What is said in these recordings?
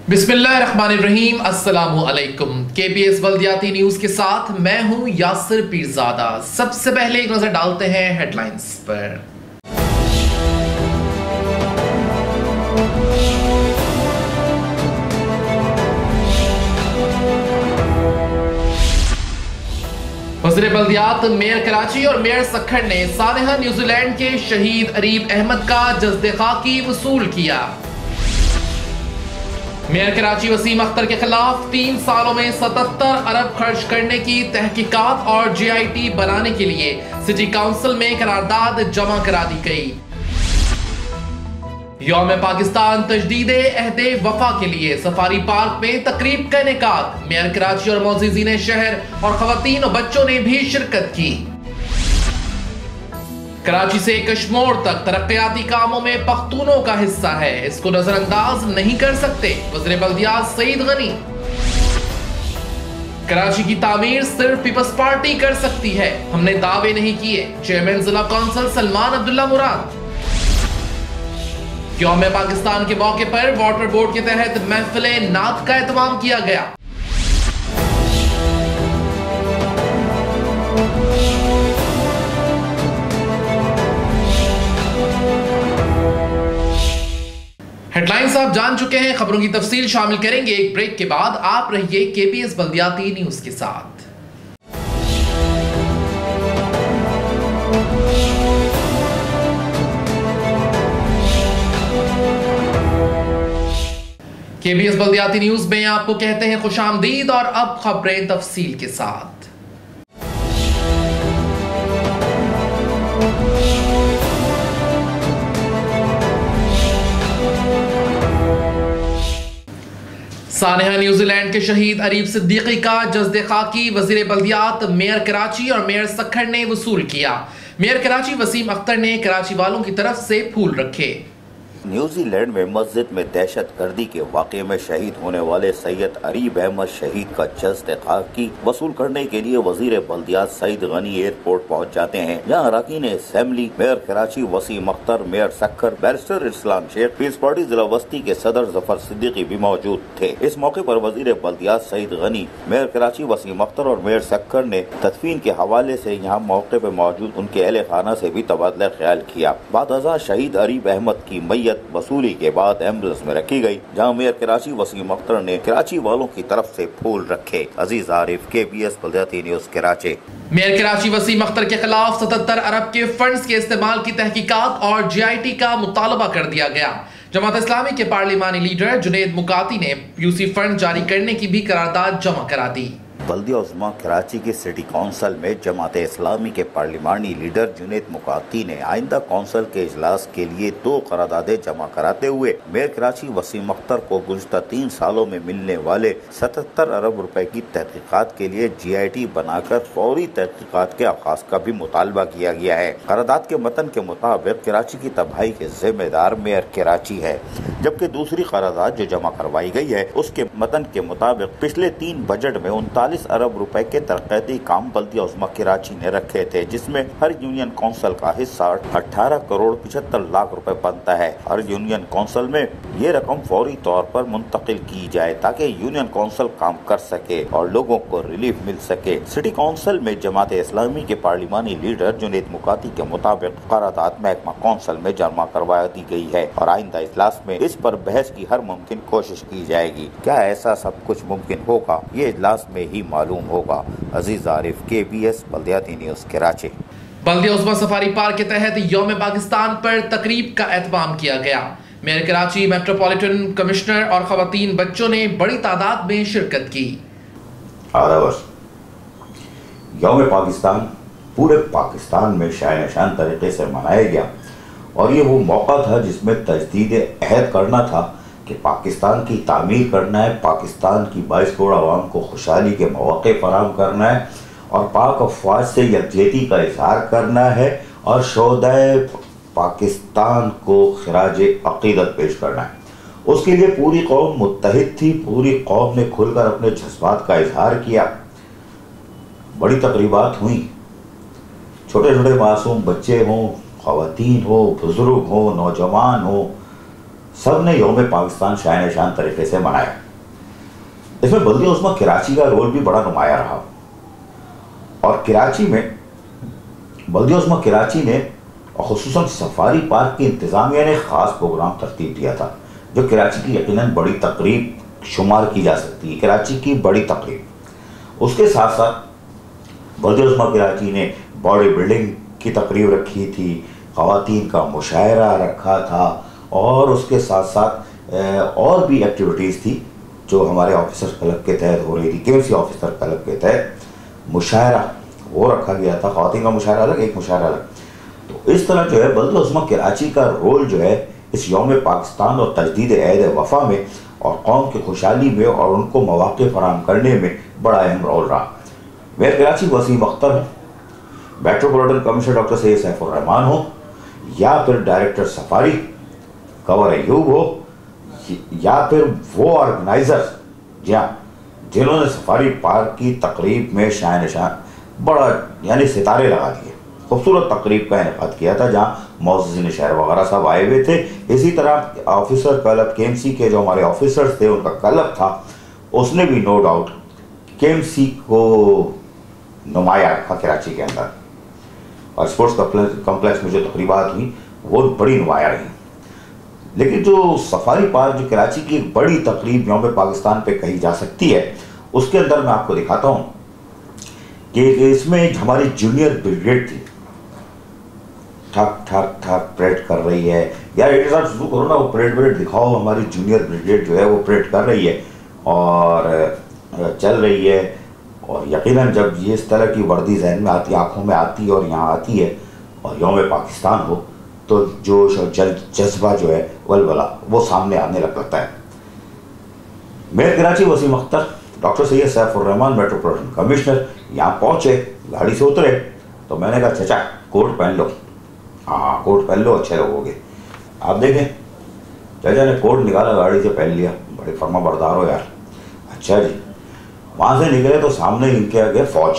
बिस्मिल्लाहिर्रहमानिर्रहीम, अस्सलामु अलैकुम। केबीएस बल्दियाती न्यूज के साथ मैं हूं यासिर पीरजादा। सबसे पहले एक नजर डालते हैं हेडलाइंस पर। वज़ीर बल्दियात मेयर कराची और मेयर सक्खर ने सानेहा न्यूजीलैंड के शहीद अरीब अहमद का जज़्दे खाकी वसूल किया। मेयर कराची वसीम अख्तर के खिलाफ 3 सालों में 77 अरब खर्च करने की तहकीकात और JIT बनाने के लिए सिटी काउंसिल में करारदाद जमा करा दी गई। यौम पाकिस्तान तजदीदे अहदे वफा के लिए सफारी पार्क में तकरीब का इनेकाद। मेयर कराची और मोअज़्ज़िज़ीन शहर और खवातीन और बच्चों ने भी शिरकत की। कराची से कश्मोर तक तरक्याती कामों में पख्तूनों का हिस्सा है, इसको नजरअंदाज नहीं कर सकते, वज़ीर बल्दियात सईद गनी। कराची की तामीर सिर्फ पीपल्स पार्टी कर सकती है, हमने दावे नहीं किए, चेयरमैन जिला कौंसिल सलमान अब्दुल्ला मुराद। यौम पाकिस्तान के मौके पर वाटर बोर्ड के तहत महफिले नात का एहतमाम किया गया। हेडलाइंस आप जान चुके हैं, खबरों की तफसील शामिल करेंगे एक ब्रेक के बाद। आप रहिए केबीएस बल्दियाती न्यूज के साथ। केबीएस बल्दियाती न्यूज में आपको कहते हैं खुशामदीद और अब खबरें तफसील के साथ। सानेहा न्यूजीलैंड के शहीद अरीब सिद्दीकी का जज़्दे खाकी वज़ीर बल्दियात मेयर कराची और मेयर सक्खर ने वसूल किया। मेयर कराची वसीम अख्तर ने कराची वालों की तरफ से फूल रखे। न्यूजीलैंड में मस्जिद में दहशतगर्दी के वाक़े में शहीद होने वाले सैयद अरीब अहमद शहीद का जज़्दे खाकी वसूल करने के लिए वज़ीर बल्दियात सईद गनी एयरपोर्ट पहुँच जाते हैं, जहाँ अरकान assembly mayor Karachi Wasim Akhtar, mayor Sukkur, barrister Islam Sheikh, peace party जिला वस्ती के सदर जफर सिद्दीकी भी मौजूद थे। इस मौके पर वज़ीर बल्दियात सईद गनी, मेयर कराची वसीम अख्तर और मेयर सक्खर ने तदफीन के हवाले से यहाँ मौके पर मौजूद उनके अहले खाना से भी तबादला ख्याल किया। बादअज़ां शहीद अरीब अहमद की मैयत वसूली के बाद एम्बुलेंस में रखी गई, जहां मेयर कराची वसीम अख्तर ने कराची वालों की तरफ से फूल रखे। अजीज आरिफ, केबीएस बल्दियाती न्यूज कराची। मेयर कराची वसीम अख्तर के खिलाफ 77 अरब के फंड्स के इस्तेमाल की तहकीकात और JIT का मुतालबा कर दिया गया। जमात इस्लामी के पार्लिमानी लीडर जुनैद मुकाती ने यूसी फंड जारी करने की भी करारदाद जमा करा दी। बल्दिया उज़्मा कराची के सिटी काउंसिल में जमात इस्लामी के पार्लिमानी लीडर जुनैद मुकाती ने आइंदा काउंसिल के इजलास के लिए 2 करारदादें जमा कराते हुए मेयर कराची वसीम अख्तर को गुज़श्ता 3 सालों में मिलने वाले 77 अरब रुपए की तहकीकात के लिए JIT बनाकर फौरी तहकीकात के आगाज का भी मुतालबा किया गया है। करारदाद के मतन के मुताबिक कराची की तबाही के जिम्मेदार मेयर कराची है, जबकि दूसरी करारदाद जो जमा करवाई गई है उसके मतन के मुताबिक पिछले 3 बजट में 39 अरब रुपए के तरक्याती काम बल्दिया उज़्मा कराची ने रखे थे, जिसमें हर यूनियन काउंसिल का हिस्सा 18 करोड़ 75 लाख रुपए बनता है। हर यूनियन काउंसिल में ये रकम फौरी तौर पर मुंतकिल की जाए ताकि यूनियन काउंसिल काम कर सके और लोगों को रिलीफ मिल सके। सिटी काउंसिल में जमात इस्लामी के पार्लिमानी लीडर जुनैद मुकाती के मुताबिक करारदाद महकमा काउंसिल में जमा करवा दी गई है और आइंदा इजलास में इस पर बहस की हर मुमकिन कोशिश की जाएगी। क्या ऐसा सब कुछ मुमकिन होगा, ये इजलास में ही मालूम होगा। अजीज आरिफ, केबीएस बल्दियाती न्यूज कराची। बल्दिया उज़्मा सफारी पार्क के तहत यौम पाकिस्तान पर तकरीब का एहतमाम किया गया। मेयर कराची, मेट्रोपॉलिटन कमिश्नर और खवातीन बच्चों ने बड़ी तादाद में शिरकत की। यौम पाकिस्तान पूरे पाकिस्तान में शान शान तरीके से मनाया गया और ये वो मौका था जिसमें तजदीद अहद करना था कि पाकिस्तान की तामीर करना है, पाकिस्तान की 22 करोड़ आवाम को खुशहाली के मौके फराहम करना है और पाक अफवाज से यकजहती का इजहार करना है और शोहदाए पाकिस्तान को खिराज अकीदत पेश करना है। उसके लिए पूरी कौम मुत्तहिद थी, पूरी कौम ने खुलकर अपने जज्बात का इजहार किया। बड़ी तकरीबात हुई, छोटे छोटे मासूम बच्चे हों, ख़वातीन हो, बुजुर्ग हो, नौजवान हो, सब ने यौम पाकिस्तान शान शान तरीके से मनाया। इसमें बल्दिया उस्मा कराची का रोल भी बड़ा नुमाया रहा और कराची में बल्दिया उस्मा कराची ने और खुसूसन सफारी पार्क की इंतज़ामिया ने ख़ास प्रोग्राम तरतीब दिया था जो कराची की यकीनन बड़ी तकरीब शुमार की जा सकती है, कराची की बड़ी तकरीब। उसके साथ साथ बल्दिया उस्मा कराची ने बॉडी बिल्डिंग की तकरीब रखी थी, ख़वातीन का मुशायरा रखा था और उसके साथ साथ और भी एक्टिविटीज़ थी जो हमारे ऑफिसर क्लब के तहत हो रही थी। KMC ऑफिसर क्लब के तहत मुशायरा वो रखा गया था, ख़वातीन का मुशायरा अलग, एक मुशायरा अलग। तो इस तरह जो है बल्दिया उस्मा कराची का रोल जो है इस यौम पाकिस्तान और तजदीद अहद वफा में और कौम की खुशहाली में और उनको मौक़े फराहम करने में बड़ा अहम रोल रहा। मेयर कराची वसीम अख्तर हो, metropolitan commissioner doctor Syed Saifur Rahman हो या फिर डायरेक्टर सफारी कंवर अयूब हो या फिर वो ऑर्गेनाइजर्स जिन्होंने सफारी पार्क की तकरीब में शान बड़ा यानी सितारे लगा दिए, खूबसूरत तकरीब का इनेकाद किया था जहाँ मौज़िन शहर वगैरह सब आए हुए थे। इसी तरह ऑफिसर क्लब KMC के जो हमारे ऑफिसर्स थे उनका क्लब था, उसने भी नो डाउट KMC को नुमाया रखा कराची के अंदर और स्पोर्ट्स कम्प्लेक्स में जो तकरीबात हुई वो बड़ी नुमाया रही। लेकिन जो सफारी पार्क जो कराची की एक बड़ी तकरीब यौम पाकिस्तान पे कही जा सकती है उसके अंदर मैं आपको दिखाता हूँ कि इसमें हमारी जूनियर ब्रिगेड थी, ठक ठक ठक परेड कर रही है। यार एडिटर साहब शुरू करो ना, वो परेड दिखाओ। हमारी जूनियर ब्रिगेड जो है वो परेड कर रही है और चल रही है और यकीनन जब ये इस तरह की वर्दी जहन में आती, आँखों में आती है और यहाँ आती है और यौम पाकिस्तान हो तो जोश और जज्बा जो है वलवला वो सामने आने लगता है। Mayor Karachi Wasim Akhtar, doctor Syed Saifur Rahman metropolitan commissioner यहाँ पहुँचे, गाड़ी से उतरे तो मैंने कहा चचा कोट पहन लो। हाँ कोट पहन लो, अच्छे लोगोगे। आप देखें चाचा ने कोट निकाला, गाड़ी से पहन लिया, बड़े फर्मा बरदार हो यार। अच्छा जी, वहाँ से निकले तो सामने इनके आगे फौज।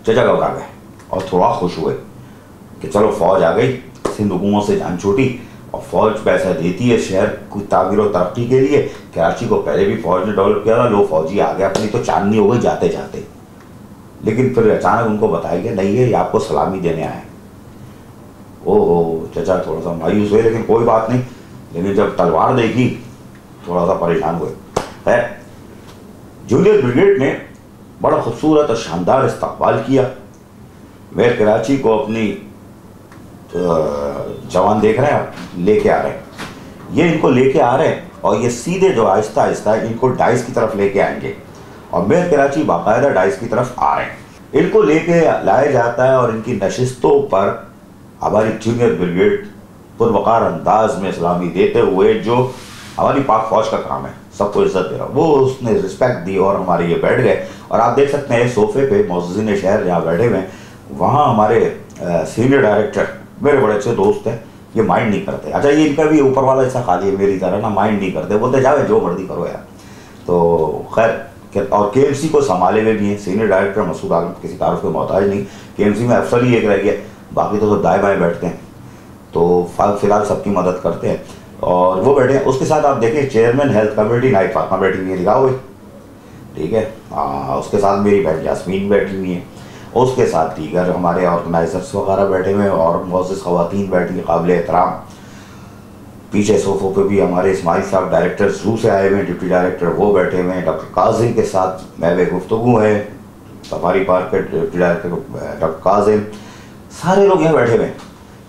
चचा घबरा गए और थोड़ा खुश हुए कि चलो फौज आ गई, सिंध हुकूमत से जान छूटी और फौज पैसा देती है शहर की तामीर और तरक्की के लिए। कराची को पहले भी फौज ने डेवलप किया था, लो फौजी आ गया, अपनी तो चांदनी हो गई जाते जाते। लेकिन फिर अचानक उनको बताया गया नहीं है ये आपको सलामी देने आए। ओहो चचा थोड़ा सा मायूस हुए, लेकिन कोई बात नहीं। लेकिन जब तलवार देखी थोड़ा सा परेशान हुए। है जूनियर ब्रिगेड ने बड़ा खूबसूरत और शानदार इस्तकबाल किया। मेयर कराची को अपनी जवान देख रहे हैं लेके आ रहे हैं, ये इनको लेके आ रहे हैं और ये सीधे जो आहिस्ता आहिस्ता इनको डाइस की तरफ लेके आएंगे और मेयर कराची बाकायदा डाइस की तरफ आ रहे हैं। इनको लेके लाया जाता है और इनकी नशिस्तों पर हमारी जूनियर ब्रिगेड पुरवकार अंदाज में सलामी देते हुए, जो हमारी पाक फौज का काम है, सबको इज्जत दे रहा, वो उसने रिस्पेक्ट दी और हमारे ये बैठ गए। और आप देख सकते हैं सोफे पे मौज़िन शहर जहाँ बैठे हुए हैं वहाँ हमारे सीनियर डायरेक्टर मेरे बड़े अच्छे दोस्त हैं, ये माइंड नहीं करते। अच्छा ये इनका भी ऊपर वाला ऐसा खाली है मेरी तरह ना, माइंड नहीं करते, बोलते जाओ जो मर्जी करो यार। तो खैर और KMC को संभाले हुए भी हैं सीनियर डायरेक्टर मसूद आलम, किसी तारुफ के मोहताज नहीं। KMC में अफसर ही एक रह गया, बाकी तो सब दाएँ बाएँ बैठते हैं, तो फिलहाल सबकी मदद करते हैं और वो बैठे हैं। उसके साथ आप देखें chairman health committee night Fatima बैठी हुई है, लिखा हुआ है, ठीक है। उसके साथ मेरी बहन यास्मीन बैठी हुई है, उसके साथ दीगर हमारे ऑर्गेनाइजर्स वगैरह बैठे हुए हैं और मुअज़्ज़ज़ ख़वातीन बैठी हैं काबिल एहतराम। पीछे सोफों पे भी हमारे इस्माइल साहब डायरेक्टर जू से आए हुए हैं, डिप्टी डायरेक्टर वो बैठे हुए हैं, डॉक्टर काजिम के साथ महवे गुफ्तगू है, सफारी पार्क के डिप्टी डायरेक्टर डॉक्टर काजिम, सारे लोग यहाँ बैठे हुए हैं।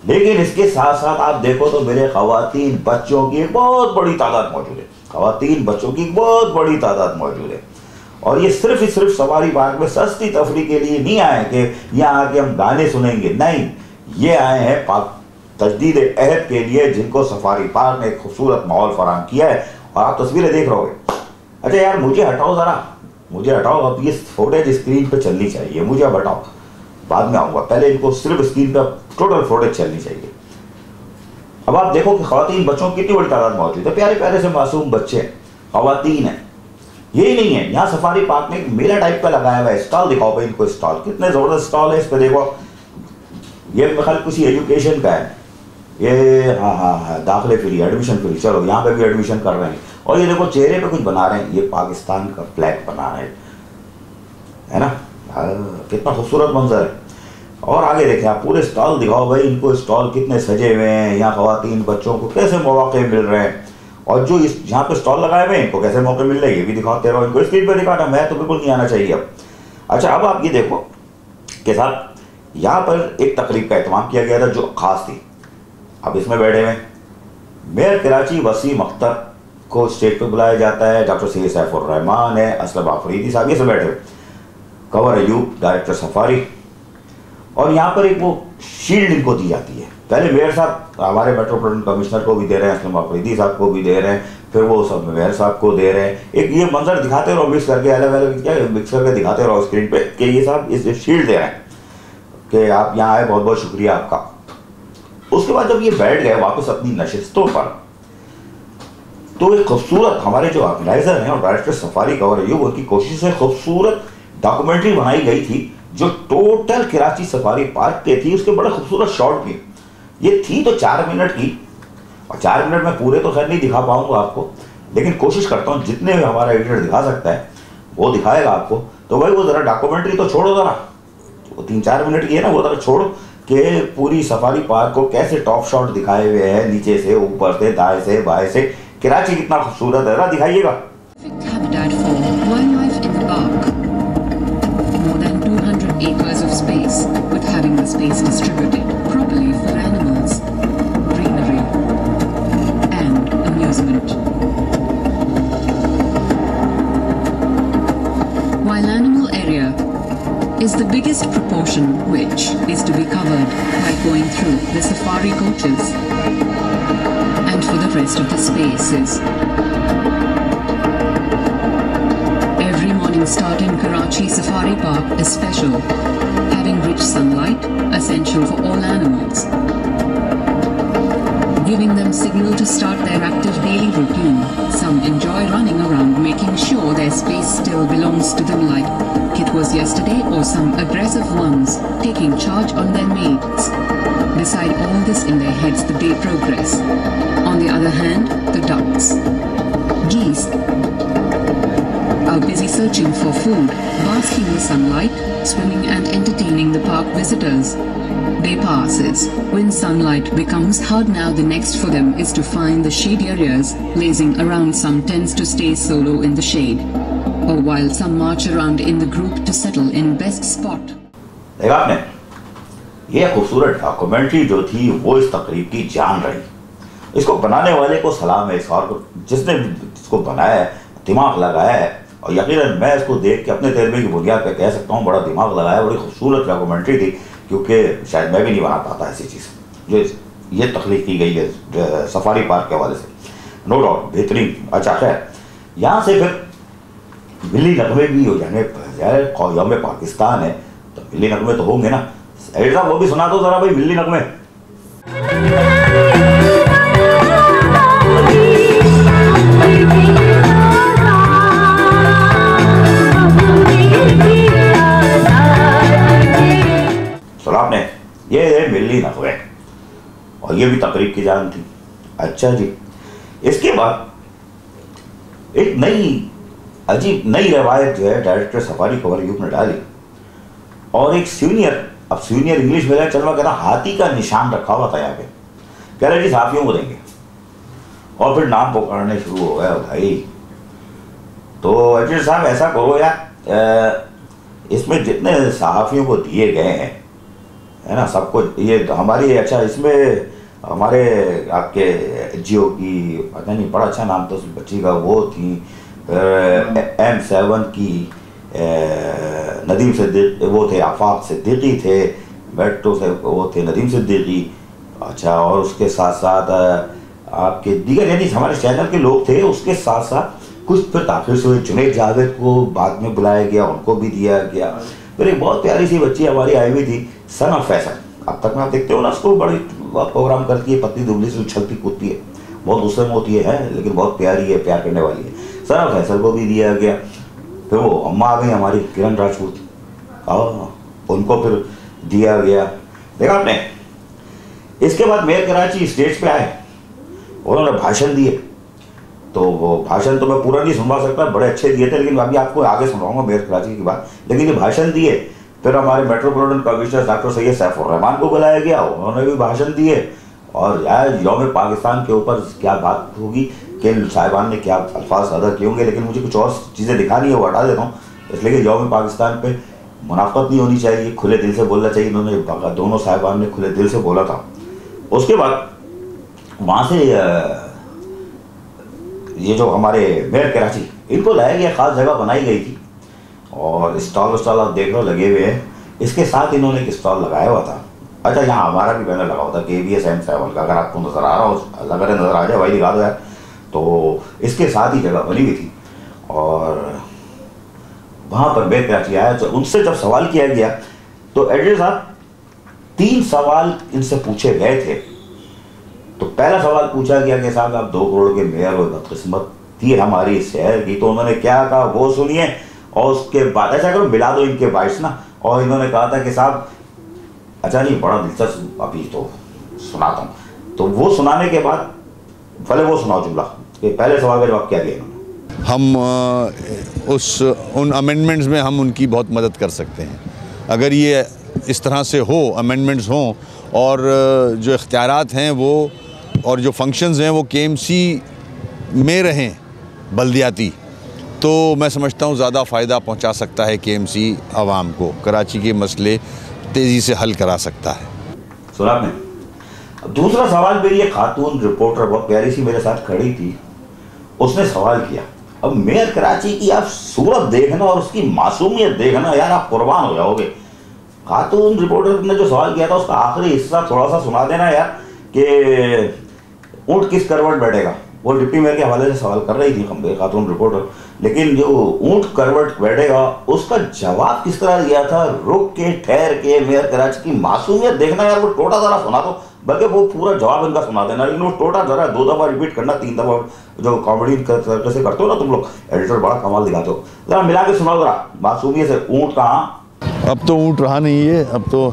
लेकिन इसके साथ साथ आप देखो तो मेरे ख़वातीन बच्चों की एक बहुत बड़ी तादाद मौजूद है, ख़वातीन बच्चों की बहुत बड़ी तादाद मौजूद है। और ये सिर्फ सफारी पार्क में सस्ती तफरी के लिए नहीं आए कि यहाँ आके हम गाने सुनेंगे, नहीं, ये आए हैं पाक तजदीद अहद के लिए, जिनको सफारी पार्क ने एक खूबसूरत माहौल फराहम किया है। और आप तस्वीरें देख रहे होगे। अच्छा यार मुझे हटाओ ज़रा, मुझे हटाओ, अब ये फुटेज स्क्रीन पर चलनी चाहिए, मुझे अब हटाओ, बाद में आऊँगा, पहले इनको सिर्फ स्क्रीन पर टोटल फुटेज चलनी चाहिए। अब आप देखो कि ख़वातीन बच्चों की कितनी बड़ी तादाद मौजूद है, प्यारे प्यारे से मासूम बच्चे ख़वातीन हैं। यही नहीं है, यहाँ सफारी पार्क में एक मेला टाइप का लगाया हुआ है, स्टॉल दिखाओ भाई इनको, स्टॉल कितने ज़बरदस्त स्टॉल है इस पर देखो। ये मेरे ख्याल किसी एजुकेशन का है, ये हाँ दाखिले फ्री, एडमिशन फ्री, चलो यहाँ पे भी एडमिशन कर रहे हैं। और ये देखो चेहरे पे कुछ बना रहे हैं, ये पाकिस्तान का फ्लैग बना रहे हैं, है ना। कितना खूबसूरत मंजर है। और आगे देखें आप, पूरे स्टॉल दिखाओ भाई, इनको स्टॉल कितने सजे हुए हैं, यहाँ ख़वातीन बच्चों को कैसे मौके मिल रहे हैं, और जो इस यहाँ पे स्टॉल लगाए हुए हैं इनको कैसे मौके मिल रहे हैं ये भी दिखाते रहो, इनको स्क्रीन पर दिखाना, मैं तो बिल्कुल नहीं आना चाहिए अब। अच्छा, अब आप ये देखो कि साहब यहाँ पर एक तकरीब का एहतमाम किया गया था जो ख़ास थी। अब इसमें बैठे हुए मेयर कराची वसीम अख्तर को स्टेज पे बुलाया जाता है, डॉक्टर सैयद सैफुर रहमान है, असलम आफरीदी साहब ये सब बैठे हुए, कंवर अयूब डायरेक्टर सफारी, और यहाँ पर एक वो शील्ड इनको दी जाती है। पहले मेयर साहब हमारे मेट्रोपॉलिटन कमिश्नर को भी दे रहे हैं, असलम आफरीदी साहब को भी दे रहे हैं, फिर वो सब मेयर साहब को दे रहे हैं। एक ये मंजर दिखाते रहो, मिक्स करके अलग अलग क्या मिक्स करके दिखाते रहो स्क्रीन पे कि ये साहब इस शील्ड दे रहे हैं कि आप यहाँ आए, बहुत बहुत शुक्रिया आपका। उसके बाद जब ये बैठ गए वापस अपनी नशिस्तों पर, तो एक खूबसूरत हमारे जो ऑर्गेनाइजर हैं और डायरेक्टर सफारी कंवर अयूब, उनकी कोशिश से खूबसूरत डॉक्यूमेंट्री बनाई गई थी जो टोटल कराची सफारी पार्क पे थी। उसके बड़े खूबसूरत शॉट भी ये थी तो 4 मिनट की, और 4 मिनट में पूरे तो खैर नहीं दिखा पाऊंगा आपको, लेकिन कोशिश करता हूँ जितने हमारा एडिटर दिखा सकता है वो दिखाएगा आपको। तो भाई वो ज़रा डॉक्यूमेंट्री तो छोड़ो, ज़रा वो 3-4 मिनट की है ना, वो ज़रा छोड़ो कि पूरी सफारी पार्क को कैसे टॉप शॉट दिखाए हुए हैं, नीचे से, ऊपर से, दाएं से, बाएं से, कराची कितना खूबसूरत है ना, दिखाइएगा। Habitat for wildlife in the park. More than 200 acres of space, with having the space distributed properly for animals, greenery, and amusement. While animal area is the biggest proportion, which is to be covered by going through the safari coaches, and for the rest of the spaces. Every morning start in Karachi Safari Park is special, having rich sunlight, essential for all animals, giving them signal to start their active daily routine. Some enjoy running around, making sure their space still belongs to them like it was yesterday, or some aggressive ones taking charge on their mates. Decide all this in their heads the day progress. On the other hand, the ducks, geese, are busy searching for food, basking in the sunlight, swimming and entertaining the park visitors. Day passes. When sunlight becomes hard, now the next for them is to find the shade areas, lazing around. Some tends to stay solo in the shade, or while some march around in the group to settle in best spot. देखा आपने, ये खूबसूरत documentary जो थी वो इस तकरीब की जान रही। इसको बनाने वाले को सलाम है, जिसने इसको बनाया है, दिमाग लगाया है, और यकीनन मैं इसको देख के अपने तजर्बे की बुनियाद पर कह सकता हूँ बड़ा दिमाग लगाया, बड़ी खूबसूरत डॉक्यूमेंट्री थी, क्योंकि शायद मैं भी नहीं बना पाता ऐसी चीज़ जो ये तख्लीक की गई है सफारी पार्क के हवाले से, नो डाउट बेहतरीन। अच्छा खैर, यहाँ से फिर मिली नगमे भी हो जाने, यौम पाकिस्तान है तो मिली नगमे तो होंगे ना। एडिटर साहब वो भी सुना दो जरा भाई, मिली नगमे। सुना आपने, ये है मिली नगमे, और ये भी तकरीब की जान थी। अच्छा जी, इसके बाद एक नई अजीब नई रवायत जो है डायरेक्टर सफारी कंवर अयूब ने डाली, और एक सीनियर, अब सीनियर इंग्लिश में चलवा कहना, हाथी का निशान रखा हुआ था यहाँ पे, कह रहे जी साफियों को देंगे, और फिर नाम पुकारने शुरू हो गया भाई। तो एडिटर साहब ऐसा करो यार, इसमें जितने सहाफ़ियों को दिए गए हैं है ना, सबको ये हमारी, अच्छा इसमें हमारे आपके जियो की पता नहीं बड़ा अच्छा नाम था उस बच्ची का, वो थी M7 की नदीम सिद्दीकी, वो थे आफाक सिद्दीकी थे, मेट्रो से वो थे नदीम सिद्दीकी। अच्छा, और उसके साथ साथ आपके दीगर यानी हमारे चैनल के लोग थे, उसके साथ साथ कुछ फिर ताखिर से हुए, जुनैद जावेद को बाद में बुलाया गया, उनको भी दिया गया। फिर एक बहुत प्यारी सी बच्ची हमारी आई हुई थी, सना फैसल, अब तक में आप देखते हो ना उसको, बड़ी प्रोग्राम करती है, पतली दुबली से उछलती कूदती है, बहुत गुस्से में होती है लेकिन बहुत प्यारी है, प्यार करने वाली है। सना फैसल को भी दिया गया। फिर वो अम्मा आ गई हमारी किरण राजपूत, उनको फिर दिया गया। देखा आपने, इसके बाद मेयर कराची स्टेज पे आए, उन्होंने भाषण दिए। तो वो भाषण तो मैं पूरा नहीं सुनवा सकता, बड़े अच्छे दिए थे, लेकिन अभी आपको आगे सुनाऊंगा मेयर कराची की बात। लेकिन ये भाषण दिए, फिर हमारे metropolitan commissioner doctor Syed Saifur Rahman को बुलाया गया, उन्होंने भी भाषण दिए। और यार यौम पाकिस्तान के ऊपर क्या बात होगी कि साहिबान ने क्या अल्फाज अदा किए होंगे, लेकिन मुझे कुछ और चीज़ें दिखानी है, वो हटा देता हूँ। इसलिए कि यौम पाकिस्तान पे मुनाफत नहीं होनी चाहिए, खुले दिल से बोलना चाहिए। इन्होंने दोनों साहिबान ने खुले दिल से बोला था। उसके बाद वहाँ से ये जो हमारे मेयर कराची, इनको लाया गया, ख़ास जगह बनाई गई थी और स्टॉल आप देख लो लगे हुए हैं। इसके साथ इन्होंने एक स्टॉल लगाया हुआ था। अच्छा, यहाँ हमारा भी बैनर लगा हुआ था KBS M7 का, अगर आपको नज़र आ रहा हो, अगर नज़र आ जाए भाई दिखा दो यार। तो इसके साथ ही जगह बनी हुई थी और वहाँ पर मेयर कराची आया। तो उनसे जब सवाल किया गया तो एडिटर साहब 3 सवाल इनसे पूछे गए थे। तो पहला सवाल पूछा गया कि साहब आप 2 करोड़ के मेयर हो, बदकिस्मत थी हमारी शहर की। तो उन्होंने क्या कहा वो सुनिए, और उसके बाद ऐसा करो मिला दो इनके बाइट्स ना। और इन्होंने कहा था कि साहब अच्छा नहीं, बड़ा दिलचस्प, अभी तो सुनाता हूँ। तो वो सुनाने के बाद पहले वो सुनाओ जुमला कि पहले सवाल का जवाब क्या दिया इन्होंने। हम उन अमेंडमेंट्स में हम उनकी बहुत मदद कर सकते हैं। अगर ये इस तरह से हो, अमेंडमेंट्स हों और जो इख्तियारात हैं वो और जो फंक्शंस हैं वो KMC में रहें बल्दियाती, तो मैं समझता हूँ ज़्यादा फ़ायदा पहुँचा सकता है KMC आवाम को, कराची के मसले तेज़ी से हल करा सकता है। सुना आपने। दूसरा सवाल मेरी एक खातून रिपोर्टर बहुत प्यारी सी मेरे साथ खड़ी थी, उसने सवाल किया। अब मेयर कराची की आप सूरत देखना और उसकी मासूमियत देखना यार, आप कुर्बान हो जाओगे। खातून रिपोर्टर ने जो सवाल किया था उसका आखिरी हिस्सा थोड़ा सा सुना देना यार, कि ऊँट किस करवट बैठेगा। वो डिप्टी मेयर के हवाले से सवाल कर रही थी खातून रिपोर्टर, लेकिन जो ऊँट करवट बैठेगा उसका जवाब किस तरह दिया था, रुक के ठहर के मेयर कराची की मासूमियत देखना यार। वो टोटा जरा सुना दो, बल्कि वो पूरा जवाब इनका सुना देना, लेकिन वो टोटा जरा 2 दफ़ा रिपीट करना, 3 दफ़ा, जो कॉमेडी कैसे करते हो ना तुम लोग, एडिटर बड़ा कमाल दिखाते हो। जरा मिला के सुनाओ जरा मासूमियत से, ऊँट कहाँ। अब तो ऊँट रहा नहीं है, अब तो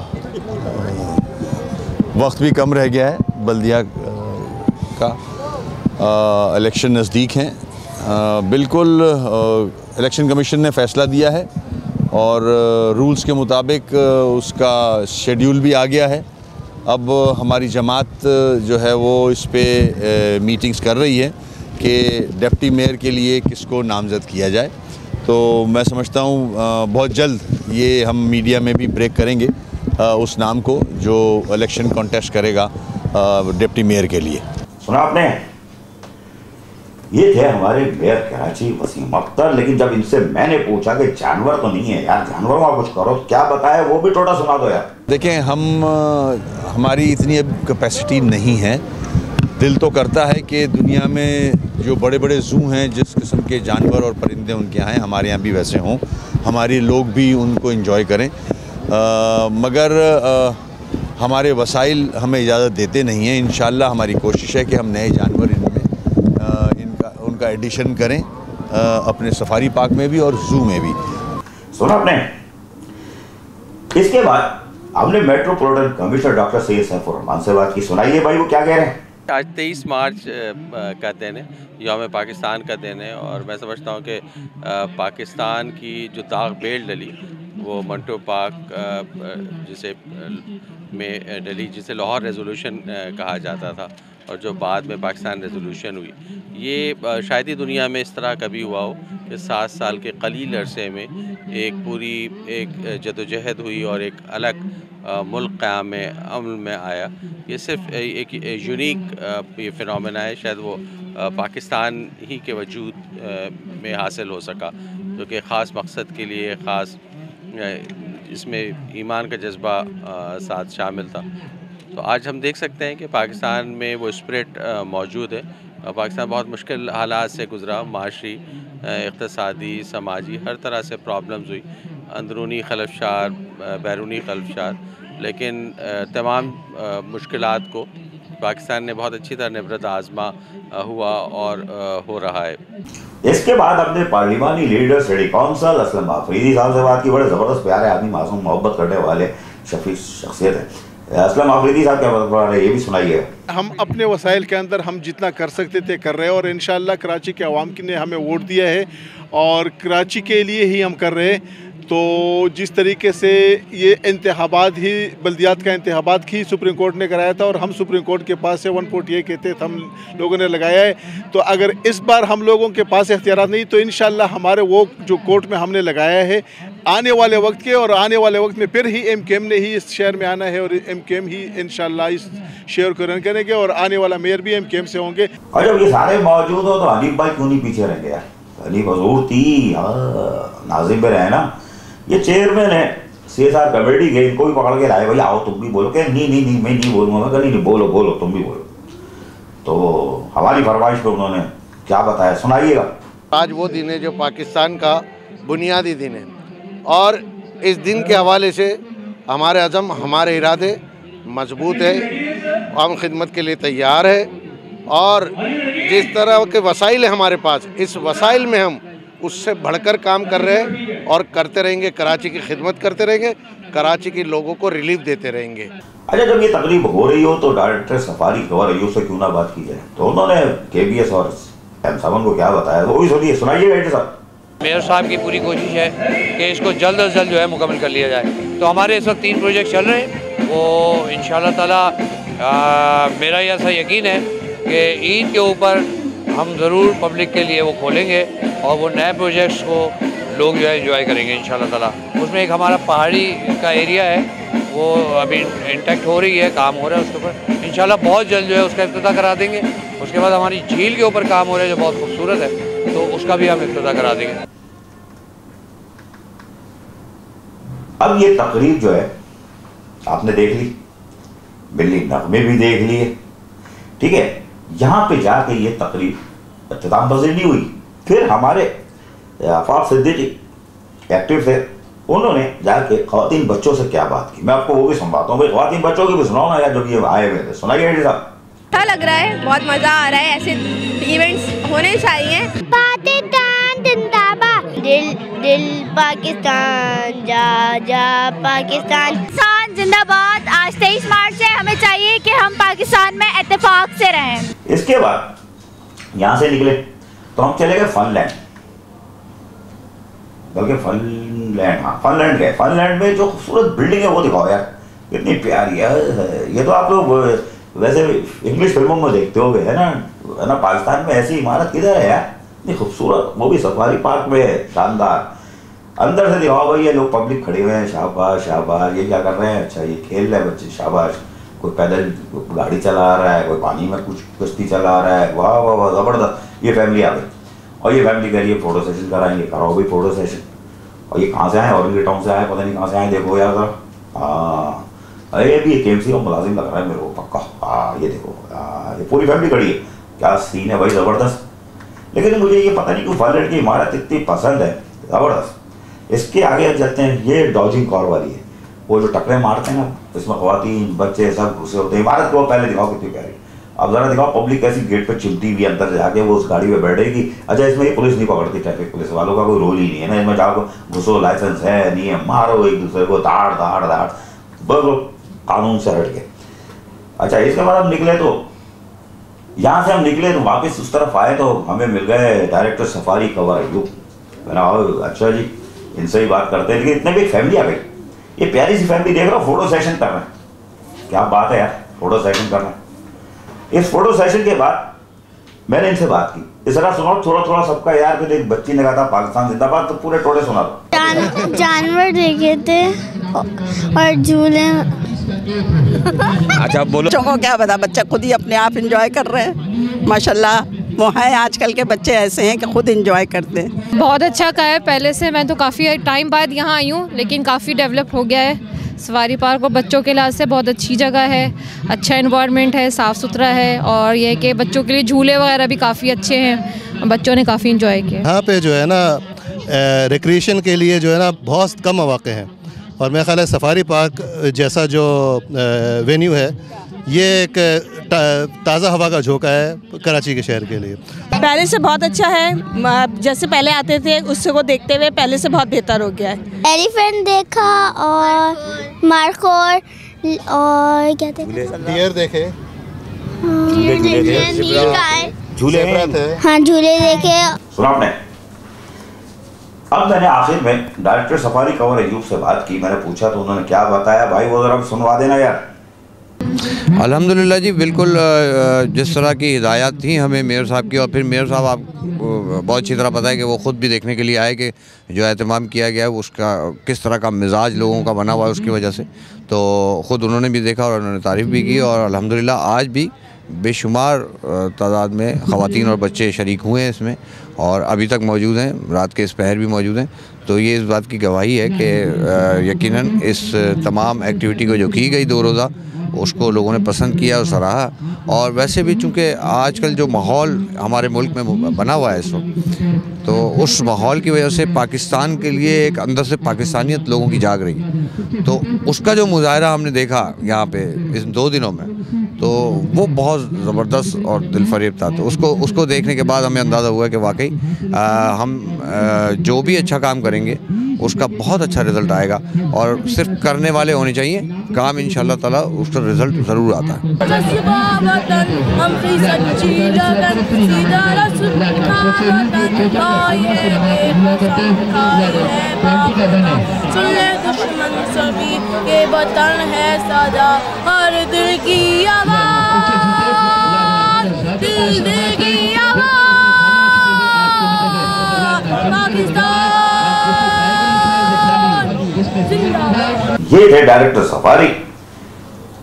वक्त भी कम रह गया है, बल्दिया का इलेक्शन नज़दीक हैं। बिल्कुल इलेक्शन कमीशन ने फ़ैसला दिया है और रूल्स के मुताबिक उसका शेड्यूल भी आ गया है। अब हमारी जमात जो है वो इस पे मीटिंग्स कर रही है कि डिप्टी मेयर के लिए किसको नामज़द किया जाए। तो मैं समझता हूँ बहुत जल्द ये हम मीडिया में भी ब्रेक करेंगे उस नाम को जो इलेक्शन कॉन्टेस्ट करेगा डिप्टी मेयर के लिए। सुना आपने, ये थे हमारे मेयर कराची वसीम अख्तर। लेकिन जब इनसे मैंने पूछा कि जानवर तो नहीं है यार, जानवरों का कुछ करो, क्या बताया वो भी टोटा सुना दो यार। देखें, हमारी इतनी अब कैपेसिटी नहीं है। दिल तो करता है कि दुनिया में जो बड़े बड़े ज़ू हैं, जिस किस्म के जानवर और परिंदे उनके यहाँ हैं, हमारे यहाँ भी वैसे हों, हमारे लोग भी उनको एंजॉय करें। मगर हमारे वसाइल हमें इजाज़त देते नहीं हैं। इंशाअल्लाह हमारी कोशिश है कि हम नए जानवर इनमें उनका एडिशन करें, अपने सफारी पार्क में भी और ज़ू में भी। सुना आपने। इसके बाद हमने metropolitan commissioner doctor Syed Saifur Rahman से बात की। सुनाइए भाई वो क्या कह रहे हैं। आज 23 मार्च का दिन है, यौम पाकिस्तान का दिन है, और मैं समझता हूँ कि पाकिस्तान की जो दाग बेल डली वो मंटो पार्क जिसे में डली, जिसे लाहौर रेजोल्यूशन कहा जाता था और जो बाद में पाकिस्तान रेजोल्यूशन हुई, ये शायद ही दुनिया में इस तरह कभी हुआ हो कि 7 साल के कलील अरसे में एक पूरी जदोजहद हुई और एक अलग मुल्क क़याम अमल में आया। ये सिर्फ एक यूनिक ये फ़िनोमेना है, शायद वो पाकिस्तान ही के वजूद में हासिल हो सका, जो कि ख़ास मकसद के लिए ख़ास इसमें ईमान का जज्बा साथ शामिल था। तो आज हम देख सकते हैं कि पाकिस्तान में वो स्पिरिट मौजूद है। पाकिस्तान बहुत मुश्किल हालात से गुज़रा, माशी, इक़्तिसादी, समाजी, हर तरह से प्रॉब्लम्स हुई, अंदरूनी खलफशार, बैरूनी खलफशार, लेकिन तमाम मुश्किलात को पाकिस्तान ने बहुत अच्छी तरह निबरत आज़मा हुआ और हो रहा है। इसके बाद अपने पार्लिमानी leader city council Aslam Afridi साहब से बात की। बड़े ज़बरदस्त प्यारे आदमी, मासूम, मोहब्बत करने वाले शफीक शख्सियत है। असलम आफरीदी साहब क्या बता रहे हैं, ये भी सुनाइए। हम अपने वसाइल के अंदर हम जितना कर सकते थे कर रहे हैं, और इंशाअल्लाह कराची के अवाम ने हमें वोट दिया है और कराची के लिए ही हम कर रहे हैं। तो जिस तरीके से ये इंतखाबात ही बल्दियात का इंतखाबात ही सुप्रीम कोर्ट ने कराया था और हम सुप्रीम कोर्ट के पास से 1 वोट ये कहते थे हम लोगों ने लगाया है, तो अगर इस बार हम लोगों के पास इख्तियारात नहीं तो इंशाअल्लाह हमारे वो जो कोर्ट में हमने लगाया है आने वाले वक्त के, और आने वाले वक्त में फिर ही MKM ने ही इस शहर में आना है और MKM ही इंशाअल्लाह इस शहर को रन करेंगे और आने वाला मेयर भी MKM से होंगे। और जब ये सारे मौजूद हो तो हनीफ भाई क्यों नहीं पीछे रह गया? हनीफ हजूर थी, नाजिम भी रहे ना, ये चेयरमैन है CSR कमेटी गई, इनको भी पकड़ के लाए, भैया आओ तुम भी बोलो। क्या नहीं मैं नहीं बोलूँगा। मैं कहा नहीं बोलो तुम भी बोलो। तो हमारी फरमाइश पे उन्होंने क्या बताया, सुनाइएगा। आज वो दिन है जो पाकिस्तान का बुनियादी दिन है और इस दिन के हवाले से हमारे अज़म हमारे इरादे मजबूत है, हम खिदमत के लिए तैयार है और जिस तरह के वसाइल है हमारे पास, इस वसाइल में हम उससे बढ़कर काम कर रहे हैं और करते रहेंगे। कराची की खिदमत करते रहेंगे, कराची के लोगों को रिलीफ देते रहेंगे। अच्छा, जब ये तकरीब हो रही हो तो डायरेक्टर सफारी कवर अयूब से क्यों ना बात की जाए? तो उन्होंने KBS और M7 को क्या बताया वो भी सुनिए, सुनाइए डायरेक्टर साहब। मेयर साहब की पूरी कोशिश है कि इसको जल्द अज जल्द जो है मुकम्मल कर लिया जाए। तो हमारे इस वक्त 3 प्रोजेक्ट चल रहे हैं, वो इंशाअल्लाह ताला मेरा ये ऐसा यकीन है कि ईद के ऊपर हम ज़रूर पब्लिक के लिए वो खोलेंगे और वो नए प्रोजेक्ट्स को लोग जो है एंजॉय करेंगे इंशाअल्लाह ताला। उसमें एक हमारा पहाड़ी का एरिया है, वो अभी इंटैक्ट हो रही है, काम हो रहा है उसके ऊपर, इंशाअल्लाह बहुत जल्द जो है उसका इफ्तिताह करा देंगे। उसके बाद हमारी झील के ऊपर काम हो रहा है जो बहुत खूबसूरत है, तो उसका भी हम इफ्तिताह करा देंगे। अब ये तकरीब जो है आपने देख ली, बिल्ली नगमे भी देख लिए, ठीक है। यहाँ पे जाके ये तकरीब इख्तिताम पज़ीर नहीं हुई। फिर हमारे आफाक सिद्दीकी एक्टिव थे, उन्होंने जाके ख़वातीन बच्चों से क्या बात की, मैं आपको वो भी सुनवाता हूँ। भाई ख़वातीन बच्चों की भी सुनाओ ना यार, जब ये आए हुए थे, सुनाइए साहब। अच्छा लग रहा है, बहुत मज़ा आ रहा है, ऐसे इवेंट्स होने चाहिए। पाकिस्तान जिंदाबाद, दिल पाकिस्तान, जा पाकिस्तान जिंदाबाद। आज 23 मार्च है, हमें चाहिए कि हम पाकिस्तान में इत्तेफाक से रहें। इसके बाद यहाँ से निकले तो हम चले गए फनलैंड, बल्कि फनलैंड गए। फनलैंड में जो खूबसूरत बिल्डिंग है वो दिखाओ यार, कितनी प्यारी है। ये तो आप लोग वैसे इंग्लिश फिल्मों में देखते हो है ना, पाकिस्तान में ऐसी इमारत किधर है यार, इतनी खूबसूरत, वो भी सफारी पार्क में है, शानदार। अंदर से दिखाओ भाई, ये लोग पब्लिक खड़े हुए हैं, शाबाश शाबाश। ये क्या कर रहे हैं? अच्छा ये खेल रहे हैं बच्चे, शाबाश। कोई पैदल गाड़ी चला रहा है, कोई पानी में कुछ कुश्ती चला रहा है, वाह वाह वाह ज़बरदस्त। ये फैमिली आ गई और ये फैमिली कह रही है फ़ोटो सेशन कराएंगे, कराओ भी फ़ोटो सेशन। और ये कहाँ से आए? औरंगी टाउन से आए, पता नहीं कहाँ से आए, देखो यार ज़रा। हाँ अरे भी KMC का मुलाजिम लग रहा है मेरे को पक्का। हाँ ये देखो, ये पूरी फैमिली खड़ी है, क्या सीन है भाई, ज़बरदस्त। लेकिन मुझे ये पता नहीं क्यों फनलैंड की इमारत इतनी पसंद है, ज़बरदस्त। इसके आगे चलते हैं, ये डॉजिंग कॉर वाली है, वो जो टकरे मारते हैं ना, इसमें ख़वातीन बच्चे सब घुसे होते हैं। इमारत को पहले दिखाओ कितनी प्यारी, अब ज़रा दिखाओ पब्लिक कैसी गेट पे चिमटी हुई अंदर जाके वो उस गाड़ी में बैठेगी। अच्छा इसमें ये पुलिस नहीं पकड़ती, ट्रैफिक पुलिस वालों का कोई रोल ही नहीं है ना, इसमें जाओ घुसो, लाइसेंस है नहीं है, मारो एक दूसरे को, दाड़ दाड़ दाड़, बस कानून से हट के। अच्छा इसके बाद हम निकले, तो यहाँ से हम निकले तो वापस उस तरफ आए तो हमें मिल गए डायरेक्टर सफारी कवर अयूब। मैंने अच्छा जी इनसे ही बात करते हैं, लेकिन इतने भी फैमिली आ गई, ये प्यारी सी फैमिली देख रहा हूँ, फोटो सेशन कर रहे हैं, क्या बात है यार, फोटो सेशन कर रहे हैं। इस फोटो सेशन के बाद मैंने इनसे बात की, इस तरह सुनाओ थोड़ा थोड़ा सबका यार। फिर एक बच्ची ने कहा था पाकिस्तान जिंदाबाद, तो पूरे टोटे सुना दो। जानवर देखे थे और झूले। अच्छा बोलो, बच्चों को क्या पता, बच्चा खुद ही अपने आप एंजॉय कर रहे हैं माशाल्लाह। वो है आजकल के बच्चे ऐसे हैं कि खुद एंजॉय करते हैं। बहुत अच्छा का है, पहले से मैं तो काफ़ी टाइम बाद यहाँ आई हूँ, लेकिन काफ़ी डेवलप हो गया है सफारी पार्क, और बच्चों के लिहाज से बहुत अच्छी जगह है, अच्छा एनवायरनमेंट है, साफ़ सुथरा है, और ये कि बच्चों के लिए झूले वगैरह भी काफ़ी अच्छे हैं, बच्चों ने काफ़ी इंजॉय किया। यहाँ पे जो है ना रिक्रिएशन के लिए जो है ना बहुत कम मौके हैं, और मेरा ख्याल है सफारी पार्क जैसा जो वेन्यू है ये एक ताज़ा हवा का झोंका है कराची के शहर के लिए। पहले से बहुत अच्छा है, जैसे पहले आते थे उससे को देखते हुए पहले से बहुत बेहतर हो गया है। एलिफेंट देखा और मार्कोर और क्या थे? डियर देखे, झूले थे। हाँ झूले देखे। सुना आपने। अब मैंने आखिर में डायरेक्टर सफारी कवर अयूब से बात की, मैंने पूछा तो उन्होंने क्या बताया, भाई वो जरा सुनवा देना यार। अल्हम्दुलिल्लाह जी, बिल्कुल जिस तरह की हिदायत थी हमें मेयर साहब की, और फिर मेयर साहब आपको बहुत अच्छी तरह पता है कि वो ख़ुद भी देखने के लिए आए कि जो एहतमाम किया गया है उसका किस तरह का मिजाज लोगों का बना हुआ है उसकी वजह से, तो ख़ुद उन्होंने भी देखा और उन्होंने तारीफ़ भी की। और अल्हम्दुलिल्लाह आज भी बेशुमार तादाद में ख़वातीन और बच्चे शरीक हुए हैं इसमें, और अभी तक मौजूद हैं, रात के इस पहर भी मौजूद हैं। तो ये इस बात की गवाही है कि यकीनन इस तमाम एक्टिविटी को जो की गई 2 रोज़ा उसको लोगों ने पसंद किया और सराहा। और वैसे भी चूँकि आजकल जो माहौल हमारे मुल्क में बना हुआ है इस वक्त, तो उस माहौल की वजह से पाकिस्तान के लिए एक अंदर से पाकिस्तानियत लोगों की जाग रही है, तो उसका जो मुजाहरा हमने देखा यहाँ पे इस 2 दिनों में, तो वो बहुत ज़बरदस्त और दिलफरेब था। तो उसको देखने के बाद हमें अंदाज़ा हुआ कि वाकई हम जो भी अच्छा काम करेंगे उसका बहुत अच्छा रिज़ल्ट आएगा, और सिर्फ करने वाले होने चाहिए, काम इंशाअल्लाह ताला उसका रिज़ल्ट ज़रूर आता है। ये थे डायरेक्टर सफारी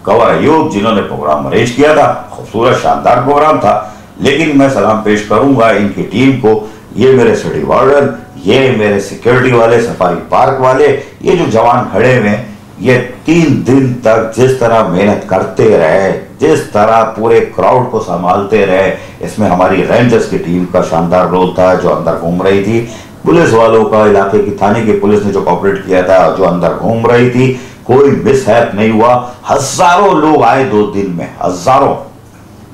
कवर अयूब जिन्होंने प्रोग्राम अरेंज किया था। खूबसूरत शानदार प्रोग्राम था, लेकिन मैं सलाम पेश करूंगा इनकी टीम को। ये मेरे सिटी वार्डन, ये मेरे सिक्योरिटी वाले, सफारी पार्क वाले, ये जो जवान खड़े हुए हैं, ये 3 दिन तक जिस तरह मेहनत करते रहे, जिस तरह पूरे क्राउड को संभालते रहे, इसमें हमारी रेंजर्स की टीम का शानदार रोल था जो अंदर घूम रही थी, पुलिस वालों का, इलाके की थाने की पुलिस ने जो कोऑपरेट किया था, जो अंदर घूम रही थी, कोई मिसहैप नहीं हुआ। हजारों लोग आए 2 दिन में, हजारों,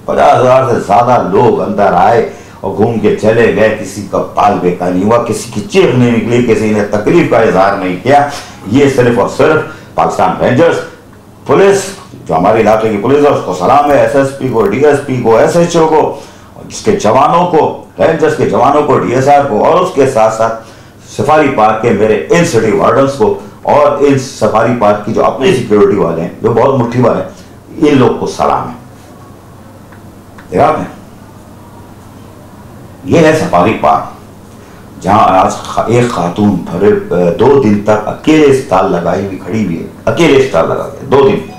50,000 से ज्यादा लोग अंदर आए और घूम के चले गए। किसी का बाल बेकार नहीं हुआ, किसी की चीख नहीं निकली, किसी ने तकलीफ का इजहार नहीं किया। ये सिर्फ और सिर्फ पाकिस्तान रेंजर्स पुलिस, जो हमारे इलाके की पुलिस है, उसको सलाम है, SSP को, DSP को, SHO को, जिसके जवानों को, रेंजर्स के जवानों को, DSR को, और उसके साथ साथ सफारी पार्क के मेरे इन सिटी वार्डन्स को, और इन सफारी पार्क की जो अपनी सिक्योरिटी वाले हैं, जो बहुत मुट्ठी वाले हैं, इन लोग को सलाम है। देखा आपने, ये है सफारी पार्क, जहां आज एक खातून भरे 2 दिन तक अकेले स्टॉल लगाई हुई खड़ी हुई है, अकेले स्टॉल लगा के 2 दिन।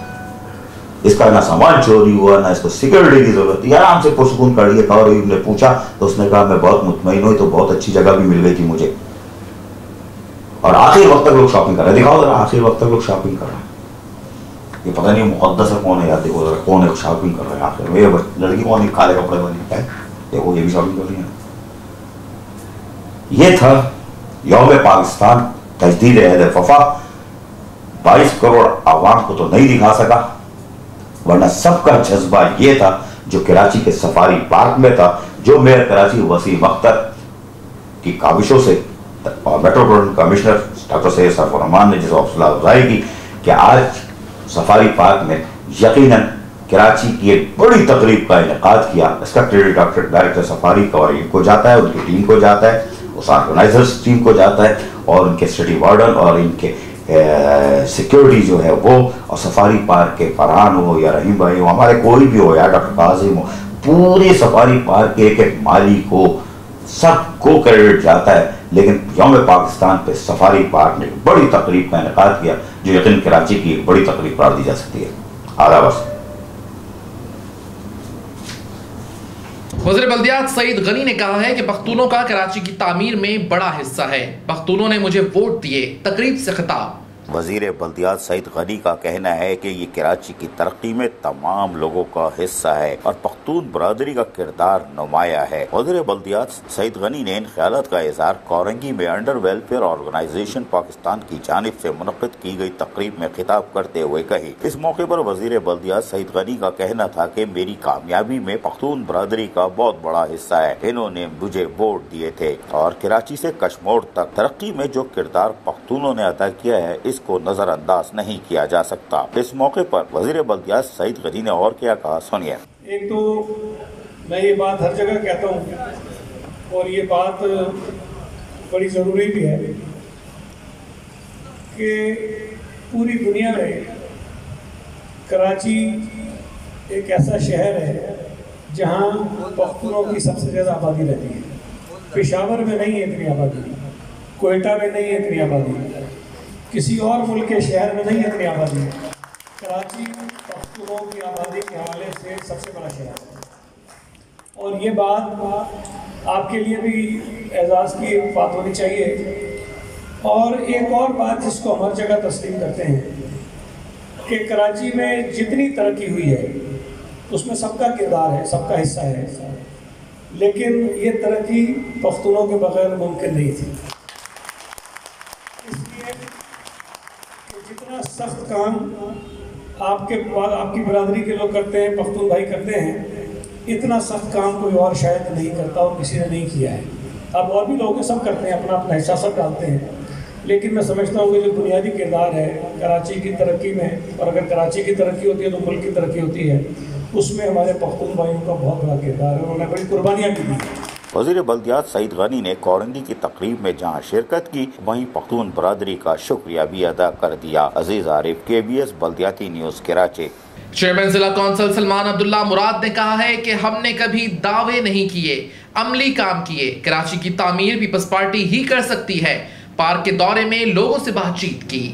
इसका ना सामान चोरी हुआ, ना इसको सिक्योरिटी की जरूरत थी, आराम से पुरसुकून कर लिया। और ने पूछा तो उसने कहा मैं बहुत मुतमईन हूं, तो बहुत अच्छी जगह भी मिल गई थी मुझे। और आखिर वक्त तक लोग शॉपिंग कर रहे हैं, दिखाओ जरा, आखिर वक्त तक लोग शॉपिंग कर रहे हैं। ये पता नहीं मुक़द्दस है कौन है यार, देखो जरा कौन है शॉपिंग कर रहे हैं आखिर में। ये लड़की कौन है, काले कपड़े वाली है, देखो ये भी शॉपिंग कर रही है। ये था यौम पाकिस्तान, तजदीद अहद वफा। 22 करोड़ आवाम को तो नहीं दिखा सका, वरना सबका जज्बा ये था जो कराची के सफारी पार्क में था, जो मेयर कराची वसीम अख्तर की काविशों से और metropolitan commissioner doctor Syed Sarfaraz Rahman ने जिस हौसला अफजाई की कि आज सफारी पार्क में यकीनन कराची की एक बड़ी तकरीब का इनेकाद किया। इसका क्रेडिट डायरेक्टर सफारी कवर को जाता है, उनकी टीम को जाता है, उस ऑर्गेनाइजर्स टीम को जाता है, और उनके सिटी वार्डन और इनके सिक्योरिटी जो है वो, और सफारी पार्क के फरहान हो या रहीम भाई हो, हमारे कोई भी हो या डॉक्टर काजिम हो, पूरे सफारी पार्क के एक माली को, सबको क्रेडिट जाता है। लेकिन यौम पाकिस्तान पे सफारी पार्क ने बड़ी तकरीब का इनेकाद किया, जो यकीन कराची की एक बड़ी तकरीब करार दी जा सकती है। आला बस। वज़ीर बल्दियात सईद गनी ने कहा है कि पख्तूनों का कराची की तामीर में बड़ा हिस्सा है, पख्तूनों ने मुझे वोट दिए। तकरीब से खिताब। वज़ीर बल्दियात सईद गनी का कहना है कि ये कराची की तरक्की में तमाम लोगों का हिस्सा है और पख्तून बरादरी का किरदार नुमाया है। वज़ीर बल्दियात सईद गनी ने इन ख्यालात का इज़हार कोरंगी में अंडर वेलफेयर ऑर्गेनाइजेशन पाकिस्तान की जानिब से मुनक़्क़िद की गई तकरीब में खिताब करते हुए कही। इस मौके पर वज़ीर बल्दियात सईद गनी का कहना था कि मेरी कामयाबी में पख्तून बरादरी का बहुत बड़ा हिस्सा है, इन्होंने मुझे वोट दिए थे और कराची से कश्मीर तक तरक्की में जो किरदार पख्तूनों ने अदा किया है, इसको नजरअंदाज नहीं किया जा सकता। इस मौके पर वजीर बल्दियात सईद गनी ने और क्या कहा, सुनिए। एक तो मैं ये बात हर जगह कहता हूँ और ये बात बड़ी ज़रूरी भी है कि पूरी दुनिया में कराची एक ऐसा शहर है जहाँ पख्तूनों की सबसे ज़्यादा आबादी रहती है। पेशावर में नहीं है इतनी आबादी, कोयटा में नहीं है इतनी आबादी, किसी और मुल्क के शहर में नहीं है इतनी आबादी। कराची पख्तूनों की आबादी के हवाले से सबसे बड़ा शहर है और ये बात आपके लिए भी एजाज़ की बात होनी चाहिए। और एक और बात जिसको हम हर जगह तस्लीम करते हैं कि कराची में जितनी तरक्की हुई है उसमें सबका किरदार है, सबका हिस्सा है, लेकिन ये तरक्की पख्तूनों के बगैर मुमकिन नहीं थी। इसलिए कि जितना सख्त काम आपकी बरादरी के लोग करते हैं, पख्तून भाई करते हैं, इतना सख्त काम कोई और शायद नहीं करता और किसी ने नहीं किया है। अब और भी लोग सब करते हैं, अपना अपना हिस्सा सब डालते हैं, लेकिन मैं समझता हूँ कि जो बुनियादी किरदार है कराची की तरक्की में, और अगर कराची की तरक्की होती है तो मुल्क की तरक्की होती है, उसमें हमारे पख्तून भाइयों का बहुत बड़ा किरदार है। उन्होंने बड़ी कुर्बानियाँ भी दी। वज़ीर बल्दियात सईद गनी ने कोरंगी की तकरीब में जहां शिरकत की, वहीं पख्तून बरादरी का शुक्रिया भी अदा कर दिया। अजीज आरिफ, KBS बल्दियाती न्यूज़, कराची। चेयरमैन जिला कौंसल सलमान अब्दुल्ला मुराद ने कहा है कि हमने कभी दावे नहीं किए, अमली काम किए। कराची की तामीर पीपल्स पार्टी ही कर सकती है। पार्क के दौरे में लोगों से बातचीत की।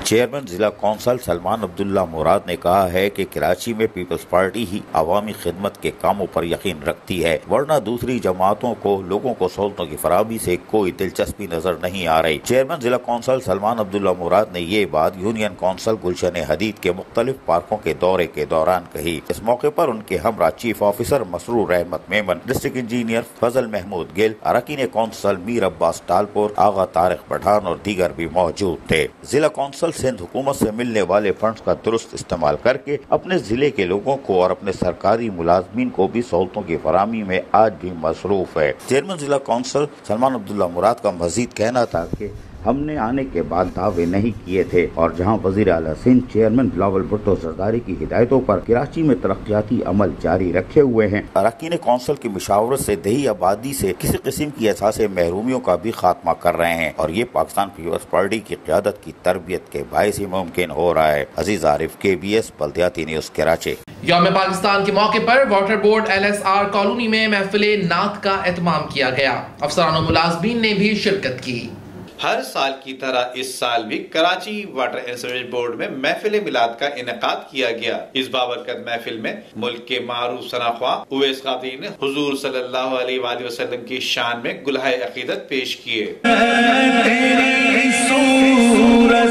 चेयरमैन जिला कौंसल सलमान अब्दुल्ला मुराद ने कहा है कि कराची में पीपल्स पार्टी ही अवामी खिदमत के कामों पर यकीन रखती है, वरना दूसरी जमातों को लोगों को सहूलतों की फराहमी से कोई दिलचस्पी नजर नहीं आ रही। चेयरमैन जिला कौंसल सलमान अब्दुल्ला मुराद ने ये बात यूनियन कौंसल गुलशन हदीद के मुख्तलिफ पार्कों के दौरे के दौरान कही। इस मौके पर उनके हमरा चीफ ऑफिसर मसरूर रहमत मेमन, डिस्ट्रिक्ट इंजीनियर फजल महमूद गिल, अरकान कौंसल मीर अब्बास टालपुर, आगा तारिक पठान और दीगर भी मौजूद थे। जिला कौंसल सिंध हुकूमत से मिलने वाले फंड्स का दुरुस्त इस्तेमाल करके अपने जिले के लोगों को और अपने सरकारी मुलाजमीन को भी सहूलतों की फराहमी में आज भी मसरूफ है। चेयरमैन जिला कौंसल सलमान अब्दुल्ला मुराद का मजीद कहना था कि हमने आने के बाद दावे नहीं किए थे और जहां वजीर आला सिंध चेयरमैन बिलावल भुट्टो जरदारी की हिदायतों पर कराची में तरक्याती अमल जारी रखे हुए हैं। अरकान कौंसल की मुशावरत से दही आबादी से किसी किस्म की एहसास महरूमियों का भी खात्मा कर रहे हैं और ये पाकिस्तान पीपल्स पार्टी की क़यादत की तरबियत के बायस ही मुमकिन हो रहा है। अजीज आरिफ, KBS बल्दियाती न्यूज़, कराची। यौम पाकिस्तान के मौके पर वाटर बोर्ड LSR कॉलोनी में महफिले नात का एहतमाम किया गया। अफसरान और मुलाजमीन ने भी शिरकत की। हर साल की तरह इस साल भी Karachi water and sewerage board में महफिल मिलाद का इनेकाद किया गया। इस बाबरकत महफिल में मुल्क के मारूफ सनाख्वा उवैस कादरी ने हुजूर सल्लल्लाहु अलैहि वसल्लम की शान में गुलहाए अकीदत पेश किए। तेरी सूरत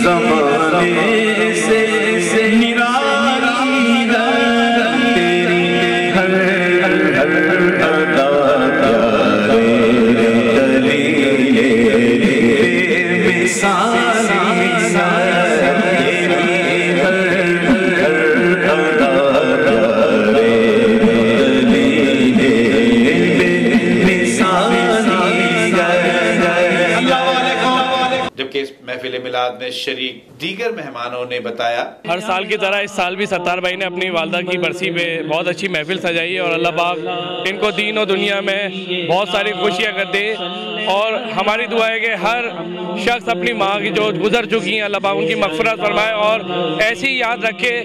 ज़माने से निराली तेरी हर अदा प्यारे दलीले बेमिसाली तेरी हर अदा प्यारे दलीले बेमिसाली। जबकि इस महफिल मिलाद में शरीक दीगर मेहमानों ने बताया, हर साल की तरह इस साल भी सत्तार भाई ने अपनी वालदा की बरसी पे बहुत अच्छी महफिल सजाई है और अल्लाह पाक इनको दीन और दुनिया में बहुत सारी खुशियाँ कर दे। और हमारी दुआ है कि हर शख्स अपनी माँ की जो गुजर चुकी हैं अल्लाह पाक उनकी मग़फ़िरत फरमाए और ऐसी याद रखे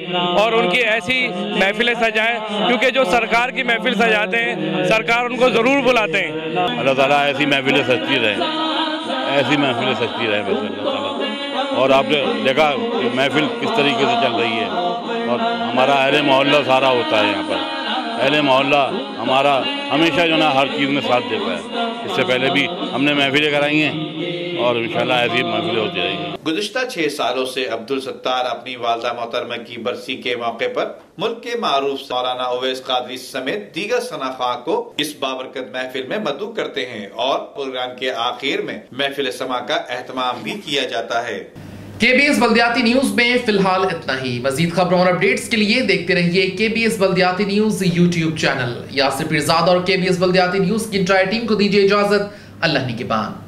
और उनकी ऐसी महफिलें सजाएं, क्योंकि जो सरकार की महफिल सजाते हैं सरकार उनको ज़रूर बुलाते हैं। अल्लाह ताला ऐसी महफिलें सजती रहे, ऐसी महफिलें सजती रहे बस अल्लाह ताला। और आपने देखा कि महफिल किस तरीके से चल रही है और हमारा अहले मोहल्ला सारा होता है यहाँ पर। अहले मोहल्ला हमारा हमेशा जो ना हर चीज़ में साथ देता है। इससे पहले भी हमने महफिलें कराई हैं और इंशाल्लाह ऐसी महफिलें होती रहेंगी। गुज़िश्ता 6 सालों से अब्दुल सत्तार अपनी वालदा मोहतरमा की बरसी के मौके पर मुल्क के मारूफ मौलाना उवैस कादरी समेत दीगर सनाख्वा को इस बाबरकत महफिल में मदऊ करते हैं और प्रोग्राम के आखिर में महफिल समा का एहतमाम भी किया जाता है। KBS बल्दियाती न्यूज में फिलहाल इतना ही। मजीद खबरों और अपडेट्स के लिए देखते रहिए KBS बल्दियाती news YouTube channel. Yasir Pirzada और KBS बल्दियाती न्यूज की इंटायर टीम को दीजिए इजाजत। अल्लाह निगहबान।